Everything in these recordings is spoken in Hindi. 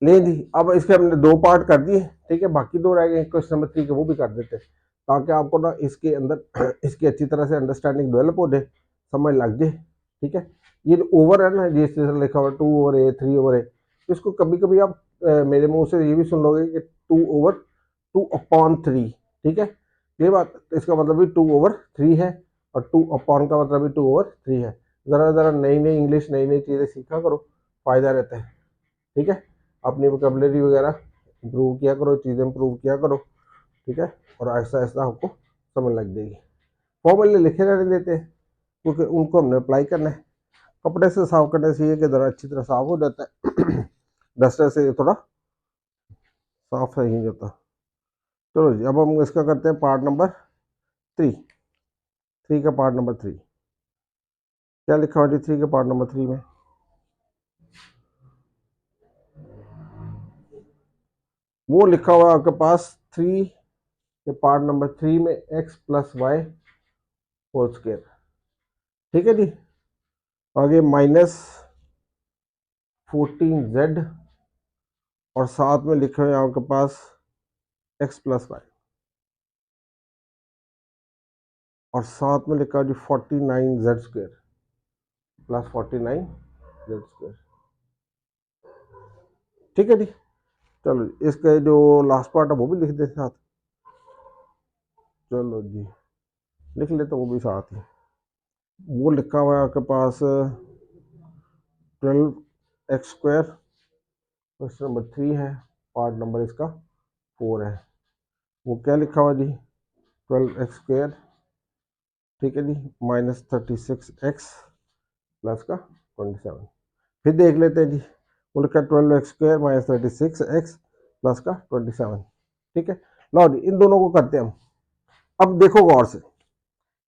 ले जी। अब इसके हमने दो पार्ट कर दिए, ठीक है, बाकी दो रह गए क्वेश्चन नंबर 3 के, वो भी कर देते हैं ताकि आपको ना इसके अंदर इसकी अच्छी तरह से अंडरस्टैंडिंग डेवलप हो जाए, समझ लग जाए, ठीक है। ये जो ओवर है ना, जिस लिखा हुआ 2/3/a, इसको कभी कभी आप मेरे मुंह से ये भी सुन लोगे कि 2/2/3, ठीक है। ये बात, इसका मतलब भी 2/3 है, और 2 अपॉन का मतलब भी 2/3 है। ज़रा ज़रा नई नई इंग्लिश, नई नई चीज़ें सीखा करो, फ़ायदा रहता है, ठीक है। अपनी वोकेबलरी वगैरह इम्प्रूव किया करो, चीज़ें इम्प्रूव किया करो, ठीक है। और ऐसा ऐसा आपको समझ लग जाएगी। फॉर्मूले लिखे रहने देते हैं क्योंकि उनको हमने अप्लाई करना है। कपड़े से साफ करने से ये कि ज़रा अच्छी तरह साफ हो जाता है डस्टर से थोड़ा साफ नहीं हो जाता। चलो जी, अब हम इसका करते हैं पार्ट नंबर 3। 3 का पार्ट नंबर 3 क्या लिखा हुआ जी? 3 के पार्ट नंबर 3 में वो लिखा हुआ है आपके पास 3 के पार्ट नंबर 3 में x+y² ठीक है जी। आगे -14z, और साथ में लिखे हुए आपके पास x+y, और साथ में लिखा जी 49z² +49z², ठीक है जी। चलो इसका जो लास्ट पार्ट है वो भी लिख दे साथ। चलो जी, लिख लेते वो भी साथ ही। वो लिखा हुआ है आपके पास 12x², क्वेश्चन नंबर 3 है, पार्ट नंबर इसका 4 है। वो क्या लिखा हुआ जी? 12x², ठीक है जी, -36x प्लस का 27। फिर देख लेते हैं जी, वो लिखा 12x² -36x प्लस का 27, ठीक है। लो जी, इन दोनों को करते हैं हम। अब देखो गौर से,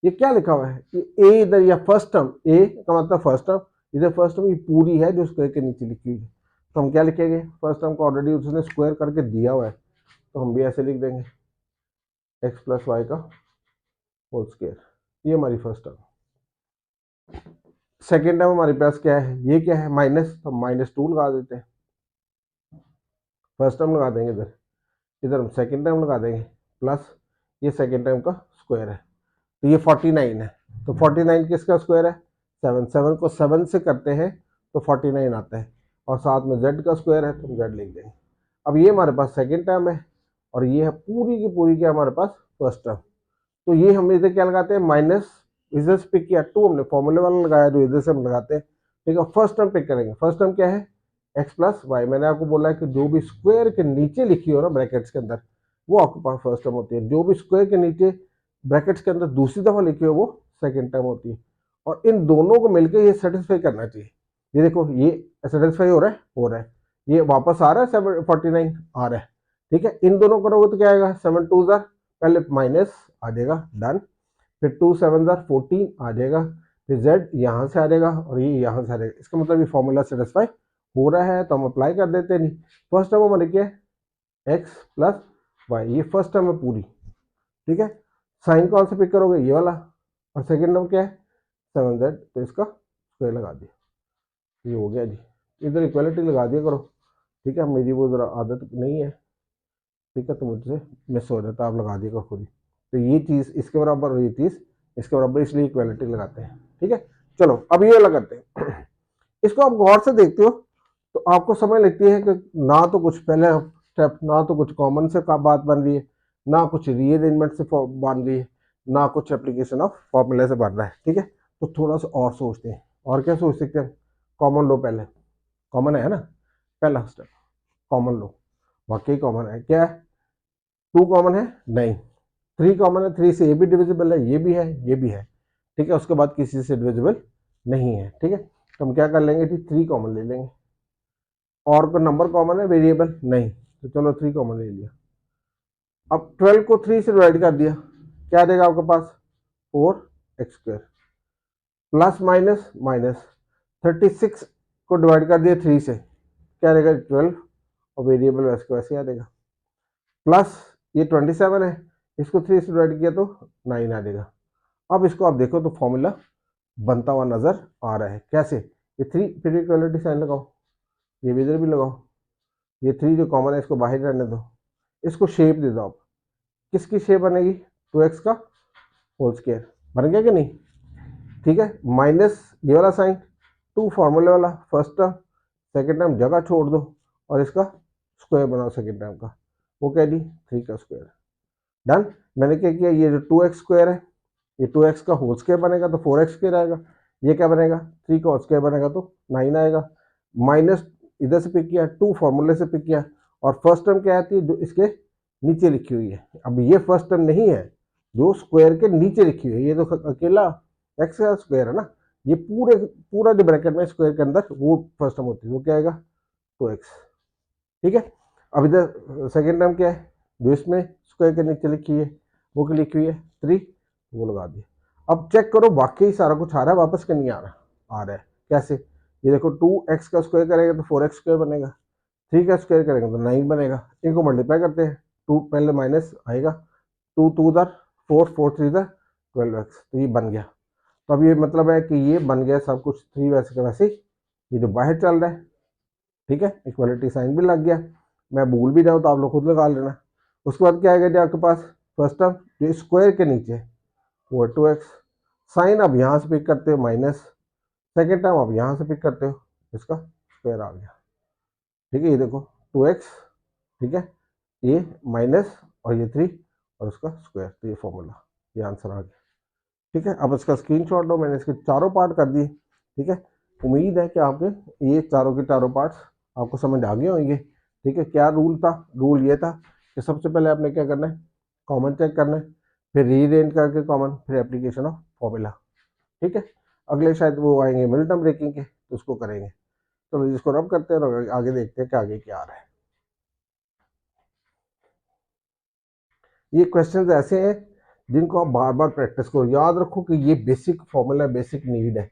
ये क्या लिखा हुआ है? ये ए इधर, या फर्स्ट टर्म, ए का मतलब फर्स्ट टर्म, इधर फर्स्ट टर्म ये पूरी है जो स्क्वायर के नीचे लिखी हुई है, तो हम क्या लिखेंगे? फर्स्ट टर्म को ऑलरेडी उसने स्क्वायर करके दिया हुआ है, तो हम भी ऐसे लिख देंगे x+y का होल स्क्वायर। ये हमारी फर्स्ट टर्म। सेकेंड टर्म हमारे पास क्या है? ये क्या है? माइनस, तो -2 लगा देते हैं। फर्स्ट टर्म लगा देंगे इधर, इधर हम सेकेंड टर्म लगा देंगे, प्लस ये सेकेंड टर्म का स्क्वायर है, तो ये 49 है। तो 49 किसका स्क्वायर है? 7। 7 को 7 से करते हैं तो 49 आता है, और साथ में z का स्क्वायर है तो हम z लिख देंगे। अब ये हमारे पास सेकेंड टर्म है, और ये है पूरी की पूरी क्या हमारे पास? First term. तो ये हम इधर क्या लगाते हैं? माइनस, इधर से पिक किया 2, हमने फॉर्मूले वाला लगाया जो इधर से हम लगाते हैं, ठीक है। फर्स्ट टर्म पिक करेंगे। फर्स्ट टर्म क्या है? x+y। मैंने आपको बोला है कि जो भी स्क्वायर के नीचे लिखी हो ना ब्रैकेट्स के अंदर, वो आपके पास फर्स्ट टर्म होती है। जो भी स्क्वायर के नीचे ब्रैकेट्स के अंदर दूसरी दफा लिखी हो वो सेकेंड टर्म होती है। और इन दोनों को मिलकर ये सेटिस्फाई करना चाहिए। ये देखो, ये सेटिस्फाई हो रहा है, हो रहा है, ये वापस आ रहा है 49 आ रहा है, ठीक है। इन दोनों करोगे तो क्या आएगा? 7 2 पहले माइनस आ जाएगा, डन। फिर 2 7 14 आ जाएगा, फिर z यहाँ से आ जाएगा और ये यहाँ से आ जाएगा। इसका मतलब ये फॉर्मूला सेटिस्फाई हो रहा है, तो हम अप्लाई कर देते हैं। नहीं, फर्स्ट टर्म हमारे क्या है? x+y, ये फर्स्ट टर्म है पूरी, ठीक है। साइन कौन सा पिक करोगे? ये वाला। और सेकेंड टर्म क्या है? 7z, तो इसका स्क्वायर लगा दिया, ये हो गया जी। इधर इक्वलिटी लगा दिया करो, ठीक है। मेरी वो जरा आदत नहीं है, ठीक है, तो मुझसे मिस हो जाता, आप लगा दिएगा खुद ही। तो ये चीज़ इसके बराबर और ये चीज़ इसके बराबर, इसलिए इक्वलिटी लगाते हैं, ठीक है। चलो अब ये लगाते हैं इसको आप गौर से देखते हो तो आपको समझ लगती है कि ना तो कुछ पहले स्टेप, ना तो कुछ कॉमन से का बात बन रही है, ना कुछ रीअरेंजमेंट से बन रही है, ना कुछ एप्लीकेशन ऑफ फॉर्मूले से बन रहा है, ठीक है। तो थोड़ा सा और सोचते हैं, और क्या सोच सकते हैं? कॉमन लो पहले, कॉमन है ना, पहला स्टेप कॉमन लो। वाकई कॉमन है क्या? 2 कॉमन है? नहीं। 3 कॉमन है, 3 से ये भी डिविजिबल है, ये भी है, ये भी है, ठीक है। उसके बाद किसी से डिविजिबल नहीं है, ठीक है। तो हम क्या कर लेंगे जी? 3 कॉमन ले लेंगे। और कोई नंबर कॉमन है? वेरिएबल नहीं, तो चलो 3 कॉमन ले लिया। अब 12 को 3 से डिवाइड कर दिया, क्या देगा आपके पास? 4x² प्लस माइनस माइनस 36 को डिवाइड कर दिया 3 से, क्या देगा? 12, और वेरिएबल वैसे को वैसे आ देगा। प्लस ये 27 है, इसको 3 से डिवाइड किया तो 9 आ जाएगा। अब इसको आप देखो तो फॉर्मूला बनता हुआ नजर आ रहा है। कैसे? ये 3, फिर इक्वलिटी साइन लगाओ, ये भी इधर भी लगाओ, ये 3 जो कॉमन है इसको बाहर रहने दो, इसको शेप दे दो आप, किसकी शेप बनेगी, 2x का होल स्क्वायर, बन गया कि नहीं, ठीक है। माइनस ये वाला साइन, 2 फॉर्मूले वाला फर्स्ट टर्म, सेकेंड टर्म जगह छोड़ दो और इसका स्क्वायर बनाओ सेकेंड टर्म का, वो क्या दी 3 का स्क्वायर, डन। मैंने क्या किया, ये जो 2x स्क्वायर है ये 2x का होल स्क्वायर बनेगा तो 4x स्क्वायर आएगा, ये क्या बनेगा 3 का होल स्क्वायर बनेगा तो 9 आएगा, माइनस इधर से पिक किया, 2 फॉर्मूले से पिक किया, और फर्स्ट टर्म क्या आती है जो इसके नीचे लिखी हुई है, अब ये फर्स्ट टर्म नहीं है जो स्क्वायर के नीचे लिखी हुई है, ये तो अकेला एक्स का स्क्वायर है ना, ये पूरा जो ब्रैकेट में स्क्वायर के अंदर वो फर्स्ट टर्म होती है, वो क्या आएगा 2x, ठीक है। अब इधर सेकेंड टर्म क्या है जो इसमें स्क्वायर के नीचे लिखी है, वो क्या लिखी हुई है 3, वो लगा दिए। अब चेक करो वाकई सारा कुछ आ रहा है वापस के नहीं आ रहा, आ रहा है कैसे, ये देखो 2x का स्क्वायर करेगा तो 4x स्क्वायर बनेगा, 3 का स्क्वायर करेंगे तो 9 बनेगा, इनको मल्टीप्लाई करते हैं, 2 पहले माइनस आएगा, 2 2 दर 4 4 3 दर 12x, तो ये बन गया। तो अब ये मतलब है कि ये बन गया सब कुछ 3 वैसे का वैसे, ये जो बाहर चल रहा है, ठीक है, इक्वालिटी साइन भी लग गया, मैं भूल भी जाऊँ तो आप लोग खुद लगा लेना। उसके बाद क्या आएगा जी आपके पास, फर्स्ट टर्म जो स्क्वायर के नीचे वो 2x, साइन आप यहाँ से पिक करते हो माइनस, सेकेंड टर्म आप यहाँ से पिक करते हो, इसका स्क्वायर आ गया, ठीक है, ये देखो 2x, ठीक है, ये माइनस और ये 3 और उसका स्क्वायर, तो ये फॉर्मूला, ये आंसर आ गया, ठीक है। अब इसका स्क्रीनशॉट लो, मैंने इसके चारों पार्ट कर दिए, ठीक है। उम्मीद है कि आपके ये चारों के चारों पार्ट्स आपको समझ आ गए होंगे, ठीक है। क्या रूल था, रूल ये था कि सबसे पहले आपने क्या करना है, कॉमन चेक करना है, फिर रीअरेंज करके कॉमन, फिर एप्लीकेशन ऑफ फॉर्मूला, ठीक है। अगले शायद वो आएंगे मिडल ब्रेकिंग के, तो उसको करेंगे। चलो इसको रब करते हैं और आगे देखते हैं कि आगे क्या आ रहा है। ये क्वेश्चंस ऐसे हैं जिनको आप बार बार प्रैक्टिस करो, याद रखो कि ये बेसिक फॉर्मूला, बेसिक नीड है,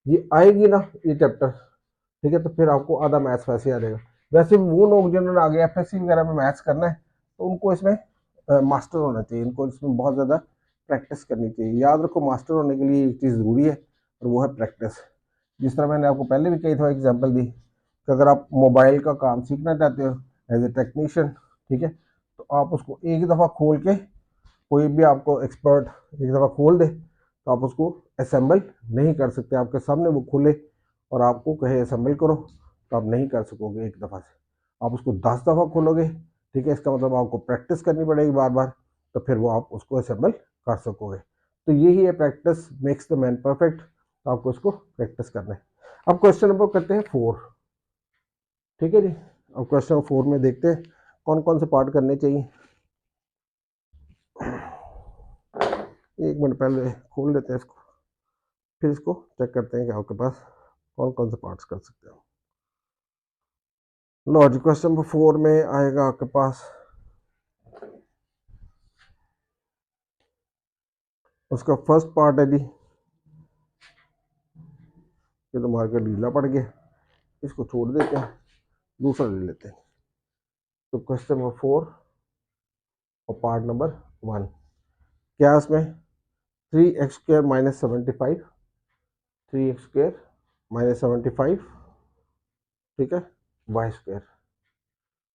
ये आएगी ना ये चैप्टर, ठीक है, तो फिर आपको आधा मैथ्स वैसे आ जाएगा। वैसे वो लोग जिन्होंने आगे एफएससी वगैरह में मैथ्स करना है तो उनको इसमें मास्टर होना चाहिए, इनको इसमें बहुत ज़्यादा प्रैक्टिस करनी चाहिए। याद रखो मास्टर होने के लिए एक चीज़ ज़रूरी है और वो है प्रैक्टिस। जिस तरह मैंने आपको पहले भी कई दफ़ा एग्जाम्पल दी कि अगर आप मोबाइल का काम सीखना चाहते हो एज ए टेक्नीशियन, ठीक है, तो आप उसको एक दफ़ा खोल के, कोई भी आपको एक्सपर्ट एक दफ़ा खोल दे तो आप उसको असेंबल नहीं कर सकते, आपके सामने वो खुले और आपको कहे असेंबल करो तो आप नहीं कर सकोगे एक दफ़ा से, आप उसको 10 दफ़ा खोलोगे, ठीक है, इसका मतलब आपको प्रैक्टिस करनी पड़ेगी बार बार, तो फिर वो आप उसको असेंबल कर सकोगे। तो यही है practice makes the man perfect, तो आपको उसको प्रैक्टिस करना है। अब क्वेश्चन नंबर करते हैं 4, ठीक है जी। अब क्वेश्चन नंबर 4 में देखते हैं कौन कौन से पार्ट करने चाहिए। एक मिनट पहले खोल लेते हैं इसको, फिर इसको चेक करते हैं कि आपके पास कौन कौन से पार्ट्स कर सकते हो। लो जी, क्वेश्चन नंबर 4 में आएगा आपके पास, उसका फर्स्ट पार्ट है जी, ये तो मार्केट ढीला पड़ गया, इसको छोड़ देते हैं, दूसरा ले लेते हैं। तो क्वेश्चन नंबर 4 और पार्ट नंबर 1 क्या इसमें, 3x² माइनस 75, 3x² माइनस 75, ठीक है, y²।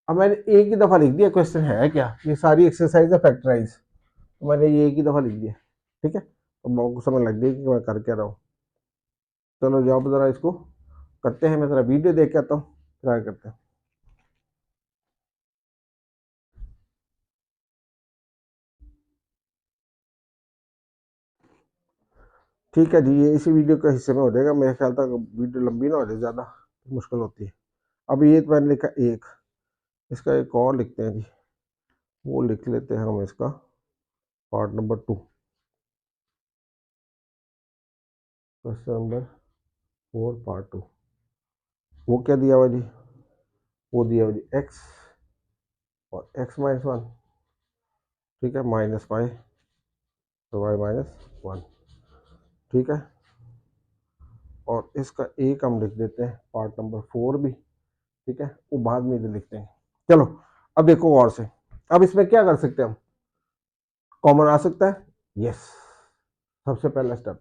अब मैंने एक ही दफ़ा लिख दिया, क्वेश्चन है क्या, ये सारी एक्सरसाइज है फैक्टराइज, तो मैंने ये एक ही दफ़ा लिख दिया, ठीक है, तो आपको समझ लग गई कि मैं कर क्या रहा हूँ। चलो जाओ ज़रा इसको करते हैं, मैं ज़रा वीडियो देख के आता हूँ, ट्राई करते हैं। ठीक है जी, ये इसी वीडियो के हिस्से में हो जाएगा, मेरे ख्याल तक वीडियो लंबी ना हो जाए, ज़्यादा मुश्किल होती है। अब ये तो मैंने लिखा एक, इसका एक और लिखते हैं जी, वो लिख लेते हैं हम इसका part number 2, question number 4 part 2। वो क्या दिया हुआ जी, वो दिया हुआ जी x और x माइनस 1, ठीक है, माइनस वाई तो y माइनस 1, ठीक है, और इसका एक हम लिख देते हैं पार्ट नंबर 4 भी, ठीक है, वो बाद में इधर लिखते हैं। चलो अब देखो और से, अब इसमें क्या कर सकते हैं हम, कॉमन आ सकता है, यस, सबसे पहला स्टेप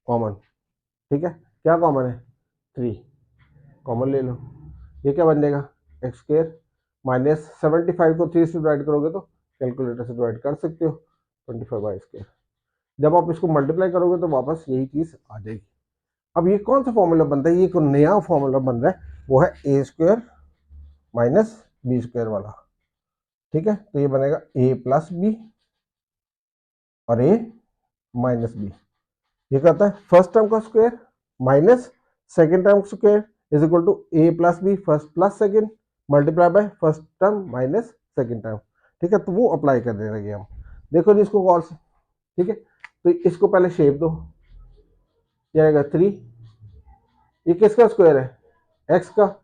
कॉमन, ठीक है, क्या कॉमन है 3, कॉमन ले लो, ये क्या बन जाएगा x² -75 को 3 से डिवाइड करोगे तो कैलकुलेटर से डिवाइड कर सकते हो, 25/2। जब आप इसको मल्टीप्लाई करोगे तो वापस यही चीज़ आ जाएगी। अब ये कौन सा फॉर्मूला बनता है, ये एक नया फॉर्मूला बन रहा है, वो है a² माइनस b² वाला। ठीक है, तो ये बनेगा a प्लस बी और a माइनस बी। ये कहता है फर्स्ट टर्म का square minus second term square is equal to a plus B first plus second multiply by first term minus second term. ठीक है, तो वो अप्लाई कर दे रहे हम। देखो जी इसको गौर से। ठीक है, तो इसको पहले शेप दो, ये आएगा 3, ये किसका स्क्वायर है, x का,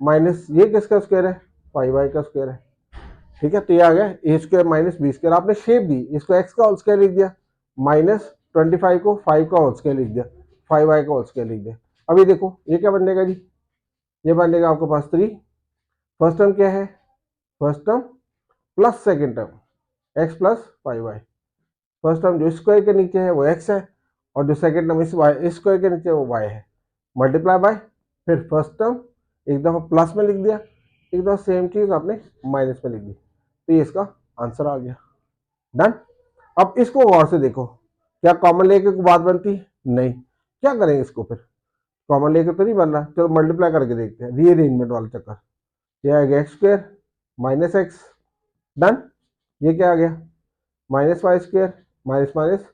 माइनस ये किसका स्क्वायर है, 5y का स्क्वायर है। ठीक है, तो ये आ गया a² माइनस b²। आपने शेप दी, इसको x का होल स्क्वायर लिख दिया, माइनस 25 को 5 का होल स्क्वायर लिख दिया, 5y का होल स्क्वायर लिख दिया। अभी देखो ये क्या बन जाएगा जी, ये बन जाएगा आपके पास 3, फर्स्ट टर्म क्या है, first term plus second term x plus 5y। First term जो स्क्वायर के नीचे है वो x है, और जो सेकेंड टर्म इस स्क्वायर के नीचे वो y है, मल्टीप्लाई बाय फिर फर्स्ट टर्म एक दफ़ा प्लस में लिख दिया, एक दफ़ा सेम चीज़ आपने माइनस में लिख दी, तो ये इसका आंसर आ गया। डन। अब इसको गौर से देखो, क्या कॉमन लेके कोई बात बनती है, नहीं। क्या करेंगे इसको, फिर कॉमन लेके तो नहीं बन रहा, चलो मल्टीप्लाई करके देखते हैं, रीअरेंजमेंट वाला चक्कर। ये आ गया x² माइनस एक्स, डन। ये क्या आ गया, -y² माइनस माइनस